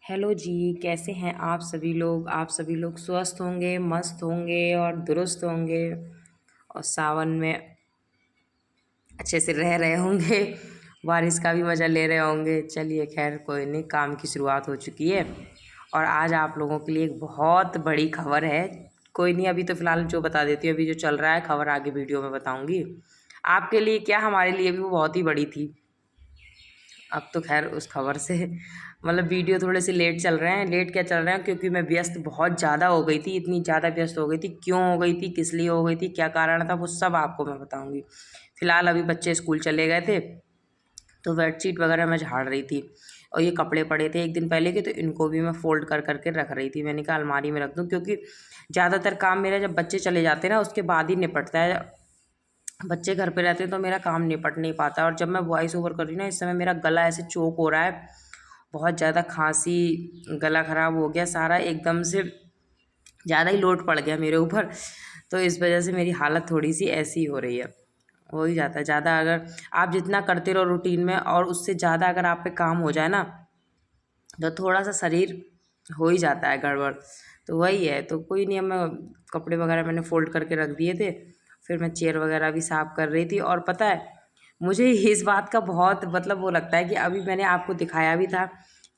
Hello जी, कैसे हैं आप सभी लोग। आप सभी लोग स्वस्थ होंगे, मस्त होंगे और दुरुस्त होंगे और सावन में अच्छे से रह रहे होंगे। बारिश का भी मज़ा ले रहे होंगे। चलिए खैर कोई नहीं, काम की शुरुआत हो चुकी है और आज आप लोगों के लिए एक बहुत बड़ी खबर है। कोई नहीं, अभी तो फ़िलहाल जो बता देती हूँ, अभी जो चल रहा है खबर आगे वीडियो में बताऊँगी। आपके लिए क्या, हमारे लिए भी वो बहुत ही बड़ी थी। अब तो खैर उस खबर से मतलब वीडियो थोड़े से लेट चल रहे हैं। लेट क्या चल रहे हैं, क्योंकि मैं व्यस्त बहुत ज़्यादा हो गई थी, इतनी ज़्यादा व्यस्त हो गई थी। क्यों हो गई थी, किस लिए हो गई थी, क्या कारण था, वो सब आपको मैं बताऊंगी। फ़िलहाल अभी बच्चे स्कूल चले गए थे तो बेडशीट वगैरह मैं झाड़ रही थी और ये कपड़े पड़े थे एक दिन पहले के, तो इनको भी मैं फ़ोल्ड कर करके रख रही थी। मैंने कहा अलमारी में रख दूँ, क्योंकि ज़्यादातर काम मेरा जब बच्चे चले जाते हैं ना उसके बाद ही निपटता है। बच्चे घर पे रहते हैं तो मेरा काम निपट नहीं पाता। और जब मैं वॉइस ओवर कर रही हूँ ना, इस समय मेरा गला ऐसे चोक हो रहा है, बहुत ज़्यादा खांसी, गला ख़राब हो गया सारा, एकदम से ज़्यादा ही लोड पड़ गया मेरे ऊपर। तो इस वजह से मेरी हालत थोड़ी सी ऐसी हो रही है। हो ही जाता है ज़्यादा, अगर आप जितना करते रहो रूटीन में और उससे ज़्यादा अगर आप पे काम हो जाए ना, तो थोड़ा सा शरीर हो ही जाता है गड़बड़। तो वही है, तो कोई नहीं, अब मैं कपड़े वगैरह मैंने फ़ोल्ड करके रख दिए थे। फिर मैं चेयर वगैरह भी साफ़ कर रही थी। और पता है, मुझे इस बात का बहुत मतलब वो लगता है कि अभी मैंने आपको दिखाया भी था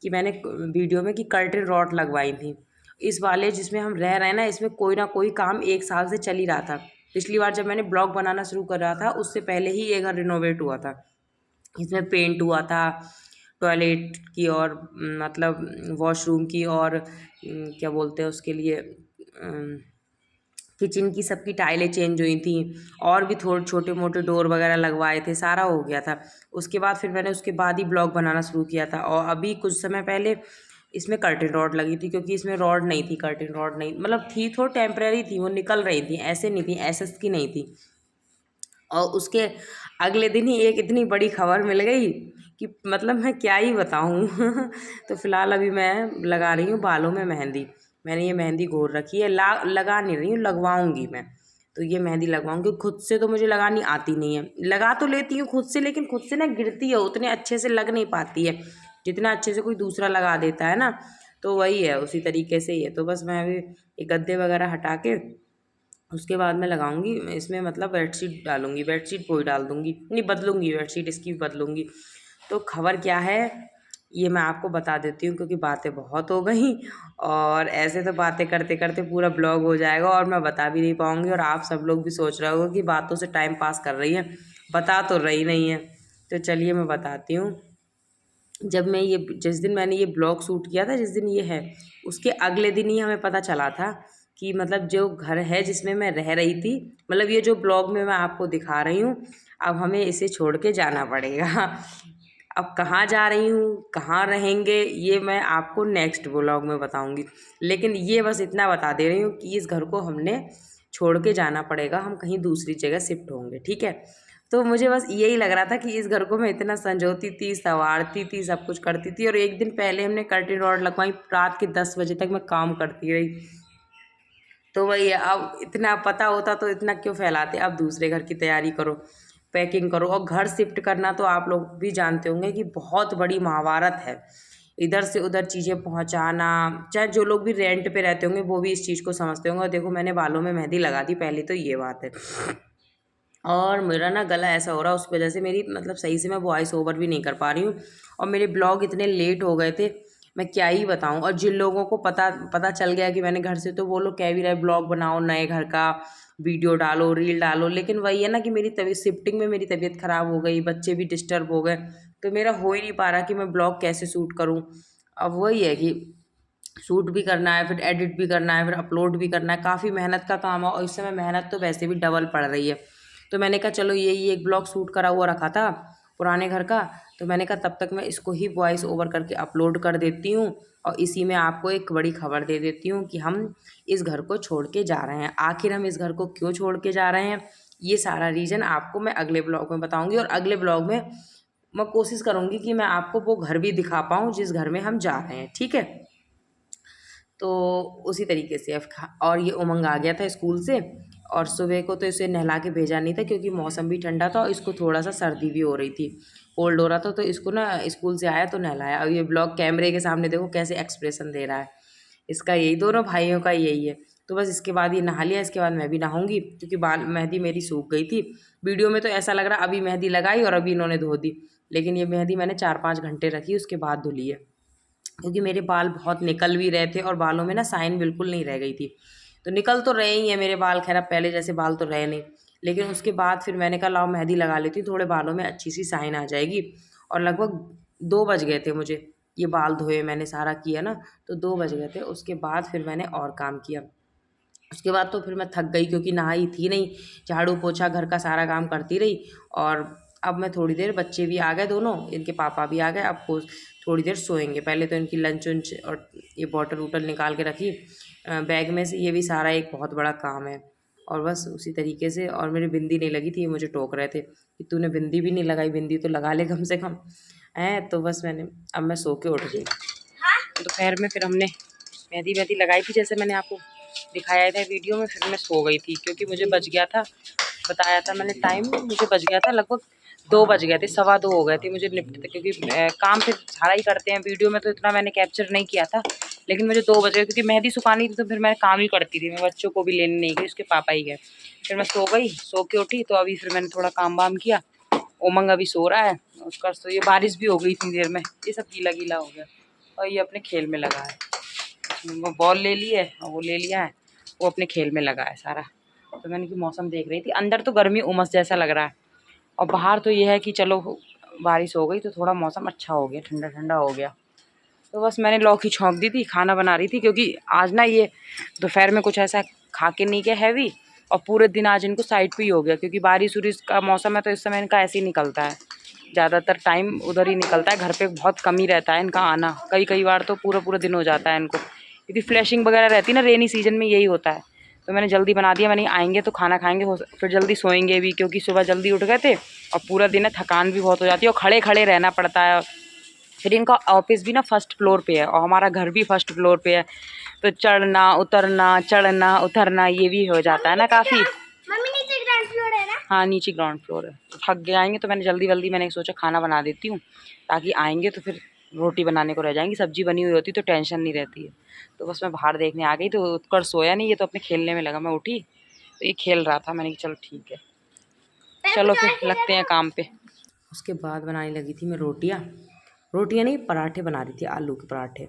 कि मैंने वीडियो में कि कर्टेन रॉड लगवाई थी। इस वाले जिसमें हम रह रहे हैं ना, इसमें कोई ना कोई काम 1 साल से चल ही रहा था। पिछली बार जब मैंने ब्लॉग बनाना शुरू कर रहा था, उससे पहले ही ये घर रिनोवेट हुआ था। इसमें पेंट हुआ था टॉयलेट की और मतलब वॉशरूम की और क्या बोलते हैं उसके लिए, किचन की सबकी टाइलें चेंज हुई थी और भी थोड़े छोटे मोटे डोर वगैरह लगवाए थे, सारा हो गया था। उसके बाद फिर मैंने उसके बाद ही ब्लॉग बनाना शुरू किया था। और अभी कुछ समय पहले इसमें कर्टेन रॉड लगी थी, क्योंकि इसमें रॉड नहीं थी, कर्टेन रॉड नहीं, मतलब थी तो टेम्परेरी थी, वो निकल रही थी, ऐसे नहीं थी, एसएस की नहीं थी। और उसके अगले दिन ही एक इतनी बड़ी खबर मिल गई कि मतलब मैं क्या ही बताऊँ। तो फ़िलहाल अभी मैं लगा रही हूँ बालों में मेहंदी। मैंने ये मेहंदी घोर रखी है, लगा नहीं रही हूँ, लगवाऊँगी मैं। तो ये मेहंदी लगवाऊँगी। खुद से तो मुझे लगानी आती नहीं है, लगा तो लेती हूँ खुद से, लेकिन खुद से ना गिरती है, उतने अच्छे से लग नहीं पाती है जितना अच्छे से कोई दूसरा लगा देता है ना। तो वही है, उसी तरीके से ही है। तो बस मैं अभी ये गद्दे वगैरह हटा के उसके बाद मैं लगाऊंगी इसमें, मतलब बेडशीट डालूंगी, बेडशीट वही डाल दूंगी, नहीं बदलूंगी बेडशीट, इसकी भी बदलूंगी। तो खबर क्या है ये मैं आपको बता देती हूँ, क्योंकि बातें बहुत हो गई और ऐसे तो बातें करते करते पूरा ब्लॉग हो जाएगा और मैं बता भी नहीं पाऊँगी। और आप सब लोग भी सोच रहे होगे कि बातों से टाइम पास कर रही है, बता तो रही नहीं है। तो चलिए मैं बताती हूँ। जब मैं ये जिस दिन मैंने ये ब्लॉग शूट किया था, जिस दिन ये है, उसके अगले दिन ही हमें पता चला था कि मतलब जो घर है जिसमें मैं रह रही थी, मतलब ये जो ब्लॉग में मैं आपको दिखा रही हूँ, अब हमें इसे छोड़ के जाना पड़ेगा। अब कहाँ जा रही हूँ, कहाँ रहेंगे, ये मैं आपको नेक्स्ट ब्लॉग में बताऊँगी। लेकिन ये बस इतना बता दे रही हूँ कि इस घर को हमने छोड़ के जाना पड़ेगा, हम कहीं दूसरी जगह शिफ्ट होंगे, ठीक है। तो मुझे बस यही लग रहा था कि इस घर को मैं इतना संजोती थी, संवारती थी, सब कुछ करती थी, और एक दिन पहले हमने कर्टेन रॉड लगवाई, रात के 10 बजे तक मैं काम करती रही। तो वही है, अब इतना पता होता तो इतना क्यों फैलाते। अब दूसरे घर की तैयारी करो, पैकिंग करो, और घर शिफ्ट करना तो आप लोग भी जानते होंगे कि बहुत बड़ी महाभारत है। इधर से उधर चीज़ें पहुंचाना, चाहे जो लोग भी रेंट पे रहते होंगे वो भी इस चीज़ को समझते होंगे। और देखो मैंने बालों में मेहंदी लगा दी, पहली तो ये बात है। और मेरा ना गला ऐसा हो रहा है, उस वजह से मेरी मतलब सही से मैं वॉइस ओवर भी नहीं कर पा रही हूँ। और मेरे ब्लॉग इतने लेट हो गए थे, मैं क्या ही बताऊँ। और जिन लोगों को पता पता चल गया कि मैंने घर से, तो वो लोग कह भी रहे ब्लॉग बनाओ, नए घर का वीडियो डालो, रील डालो। लेकिन वही है ना कि मेरी तबीयत, शिफ्टिंग में मेरी तबीयत ख़राब हो गई, बच्चे भी डिस्टर्ब हो गए, तो मेरा हो ही नहीं पा रहा कि मैं ब्लॉग कैसे शूट करूँ। अब वही है कि शूट भी करना है, फिर एडिट भी करना है, फिर अपलोड भी करना है, काफ़ी मेहनत का काम है। और इस समय मेहनत तो वैसे भी डबल पड़ रही है। तो मैंने कहा चलो यही एक ब्लॉग शूट करा हुआ रखा था पुराने घर का, तो मैंने कहा तब तक मैं इसको ही वॉइस ओवर करके अपलोड कर देती हूँ और इसी में आपको एक बड़ी खबर दे देती हूँ कि हम इस घर को छोड़ के जा रहे हैं। आखिर हम इस घर को क्यों छोड़ के जा रहे हैं, ये सारा रीज़न आपको मैं अगले ब्लॉग में बताऊँगी। और अगले ब्लॉग में मैं कोशिश करूँगी कि मैं आपको वो घर भी दिखा पाऊँ जिस घर में हम जा रहे हैं, ठीक है। तो उसी तरीके से और ये उमंग आ गया था स्कूल से, और सुबह को तो इसे नहला के भेजा नहीं था क्योंकि मौसम भी ठंडा था और इसको थोड़ा सा सर्दी भी हो रही थी, कोल्ड हो रहा था, तो इसको ना स्कूल से आया तो नहलाया। अब ये ब्लॉग कैमरे के सामने देखो कैसे एक्सप्रेशन दे रहा है, इसका यही, दोनों भाइयों का यही है। तो बस इसके बाद ये नहा लिया, इसके बाद मैं भी नहाऊंगी क्योंकि बाल मेहंदी मेरी सूख गई थी। वीडियो में तो ऐसा लग रहा अभी मेहंदी लगाई और अभी इन्होंने धो दी, लेकिन ये मेहंदी मैंने 4-5 घंटे रखी उसके बाद धुली है, क्योंकि मेरे बाल बहुत निकल भी रहे थे और बालों में ना शाइन बिल्कुल नहीं रह गई थी। तो निकल तो रहे ही हैं मेरे बाल, खैर अब पहले जैसे बाल तो रहे नहीं, लेकिन उसके बाद फिर मैंने कहा लाओ मेहंदी लगा लेती हूँ, थोड़े बालों में अच्छी सी शाइन आ जाएगी। और लगभग 2 बज गए थे मुझे, ये बाल धोए मैंने सारा किया ना, तो 2 बज गए थे। उसके बाद फिर मैंने और काम किया। उसके बाद तो फिर मैं थक गई क्योंकि नहाई थी नहीं, झाड़ू पोछा घर का सारा काम करती रही। और अब मैं थोड़ी देर, बच्चे भी आ गए दोनों, इनके पापा भी आ गए, अब वो थोड़ी देर सोएंगे। पहले तो इनकी लंच वंच और ये बॉटल वूटल निकाल के रखी बैग में से, ये भी सारा एक बहुत बड़ा काम है। और बस उसी तरीके से, और मेरी बिंदी नहीं लगी थी, ये मुझे टोक रहे थे कि तूने बिंदी भी नहीं लगाई, बिंदी तो लगा ले कम से कम है। तो बस मैंने, अब मैं सो के उठ गई। दोपहर में फिर हमने मेहंदी वेहंदी लगाई थी जैसे मैंने आपको दिखाया था वीडियो में, फिर मैं सो गई थी क्योंकि मुझे बज गया था, बताया था मैंने टाइम, मुझे बज गया था लगभग 2 बज गए थे, 2:15 हो गए थे मुझे निपटते, क्योंकि काम फिर सारा ही करते हैं, वीडियो में तो इतना मैंने कैप्चर नहीं किया था, लेकिन मुझे 2 बज गए क्योंकि मेहंदी सुखानी थी, तो फिर मैं काम ही करती थी, मैं बच्चों को भी लेने नहीं गई, उसके पापा ही गए। फिर मैं सो गई, सो के उठी तो अभी फिर मैंने थोड़ा काम वाम किया। उमंग अभी सो रहा है, उसका तो ये बारिश भी हो गई इतनी देर में, ये सब गीला गीला हो गया और ये अपने खेल में लगा है। वो बॉल ले ली है और वो ले लिया है, वो अपने खेल में लगा है सारा। तो मैंने कि मौसम देख रही थी, अंदर तो गर्मी उमस जैसा लग रहा है और बाहर तो ये है कि चलो बारिश हो गई तो थोड़ा मौसम अच्छा हो गया, ठंडा ठंडा हो गया। तो बस मैंने लौकी छौंक दी थी, खाना बना रही थी क्योंकि आज ना ये दोपहर में कुछ ऐसा खा के नहीं गया हैवी, और पूरे दिन आज इनको साइड पे ही हो गया क्योंकि बारिश उरिश का मौसम है, तो इस समय इनका ऐसे ही निकलता है, ज़्यादातर टाइम उधर ही निकलता है, घर पे बहुत कम ही रहता है इनका आना, कई कई बार तो पूरा पूरा दिन हो जाता है इनको, क्योंकि फ्लैशिंग वगैरह रहती है ना, रेनी सीजन में यही होता है। तो मैंने जल्दी बना दिया, मैंने आएंगे तो खाना खाएंगे, फिर जल्दी सोएंगे भी क्योंकि सुबह जल्दी उठ गए थे और पूरा दिन है, थकान भी बहुत हो जाती है और खड़े खड़े रहना पड़ता है। फिर इनका ऑफिस भी ना फर्स्ट फ्लोर पे है और हमारा घर भी फर्स्ट फ्लोर पे है, तो चढ़ना उतरना ये भी हो जाता है ना काफ़ी। मम्मी नीचे ग्राउंड फ्लोर है ना? हाँ नीचे ग्राउंड फ्लोर है, तो थक गए आएंगे तो मैंने जल्दी जल्दी मैंने सोचा खाना बना देती हूँ, ताकि आएंगे तो फिर रोटी बनाने को रह जाएंगी, सब्जी बनी हुई होती तो टेंशन नहीं रहती है। तो बस मैं बाहर देखने आ गई, तो उत्कर्ष सोया नहीं, ये तो अपने खेलने में लगा, मैं उठी तो ये खेल रहा था, मैंने कहा चलो ठीक है, चलो फिर लगते हैं काम पे। उसके बाद बनाने लगी थी मैं रोटियाँ नहीं, पराठे बना रही थी, आलू के पराठे।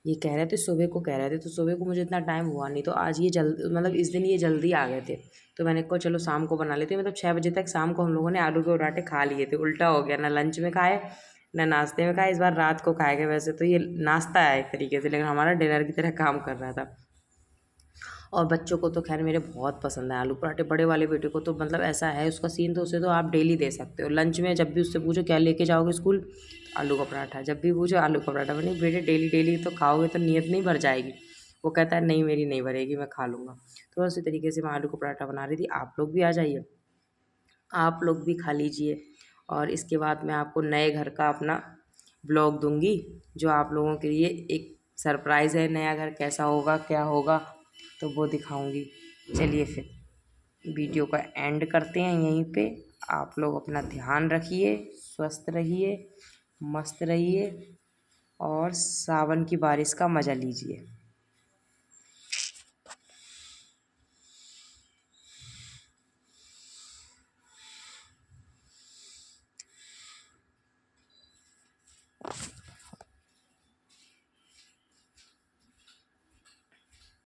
ये कह रहे थे सुबह को, कह रहे थे तो सुबह को मुझे इतना टाइम हुआ नहीं, तो आज ये मतलब इस दिन ये जल्दी आ गए थे, तो मैंने कहा चलो शाम को बना लेते हैं। मतलब 6 बजे तक शाम को हम लोगों ने आलू के पराठे खा लिए थे, उल्टा हो गया, ना लंच में खाए ना नाश्ते में खाए, इस बार रात को खाएंगे। वैसे तो ये नाश्ता है एक तरीके से, लेकिन हमारा डिनर की तरह काम कर रहा था। और बच्चों को तो खैर मेरे बहुत पसंद है आलू पराठे, बड़े वाले बेटे को तो मतलब ऐसा है उसका सीन, तो उसे तो आप डेली दे सकते हो लंच में, जब भी उससे पूछो क्या लेके जाओगे स्कूल, आलू का पराठा, जब भी पूछो आलू का पराठा। मैंने बेटे डेली डेली तो खाओगे तो नीयत नहीं भर जाएगी, वो कहता है नहीं मेरी नहीं भरेगी, मैं खा लूँगा। तो उसी तरीके से मैं आलू का पराठा बना रही थी। आप लोग भी आ जाइए, आप लोग भी खा लीजिए, और इसके बाद मैं आपको नए घर का अपना ब्लॉग दूंगी, जो आप लोगों के लिए एक सरप्राइज़ है, नया घर कैसा होगा क्या होगा तो वो दिखाऊंगी। चलिए फिर वीडियो का एंड करते हैं यहीं पे। आप लोग अपना ध्यान रखिए, स्वस्थ रहिए, मस्त रहिए और सावन की बारिश का मज़ा लीजिए।